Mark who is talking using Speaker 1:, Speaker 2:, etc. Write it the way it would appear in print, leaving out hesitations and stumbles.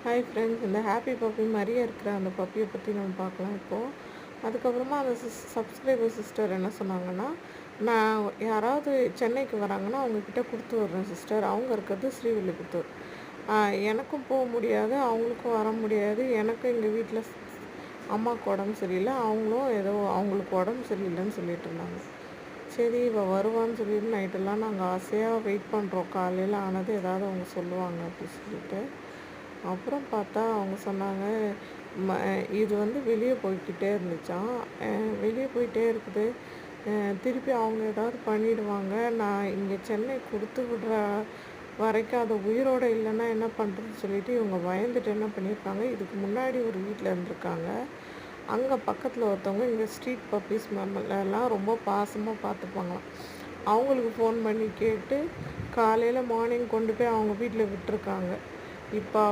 Speaker 1: Hi friends, இந்த happy puppy மாதிரியே இருக்கிற அந்த பப்பியை பற்றி நம்ம பார்க்கலாம் இப்போது. அதுக்கப்புறமா அந்த சப்ஸ்கிரைபர் சிஸ்டர் என்ன சொன்னாங்கன்னா, நான் யாராவது சென்னைக்கு வராங்கன்னா அவங்கக்கிட்ட கொடுத்து விட்றேன் சிஸ்டர். அவங்க இருக்கிறது ஸ்ரீவில்லிபுத்தூர். எனக்கும் போக முடியாது, அவங்களுக்கும் வர முடியாது. எனக்கும் எங்கள் வீட்டில் அம்மாவுக்கு உடம்பு சரியில்லை, அவங்களும் ஏதோ அவங்களுக்கு உடம்பு சரியில்லைன்னு சொல்லிட்டு இருந்தாங்க. சரி, இவள் வருவான்னு சொல்லிட்டு நைட்டெல்லாம் நாங்கள் ஆசையாக வெயிட் பண்ணுறோம். காலையில் ஆனது ஏதாவது அவங்க சொல்லுவாங்க அப்படின்னு சொல்லிட்டு. அப்புறம் பார்த்தா அவங்க சொன்னாங்க, ம இது வந்து வெளியே போய்க்கிட்டே இருந்துச்சாம். வெளியே போயிட்டே இருக்குது. திருப்பி அவங்க ஏதாவது பண்ணிடுவாங்க. நான் இங்கே சென்னை கொடுத்து விடுற வரைக்கும் அது உயிரோடு இல்லைன்னா என்ன பண்ணுறதுன்னு சொல்லிட்டு இவங்க பயந்துட்டு என்ன பண்ணியிருக்காங்க, இதுக்கு முன்னாடி ஒரு வீட்டில் இருந்திருக்காங்க. அங்கே பக்கத்தில் ஒருத்தவங்க இங்கே ஸ்ட்ரீட் பப்பீஸ் எல்லாம் ரொம்ப பாசமாக பார்த்துப்பாங்களாம். அவங்களுக்கு ஃபோன் பண்ணி கேட்டு காலையில் மார்னிங் கொண்டு போய் அவங்க வீட்டில் விட்டுருக்காங்க. இப்போ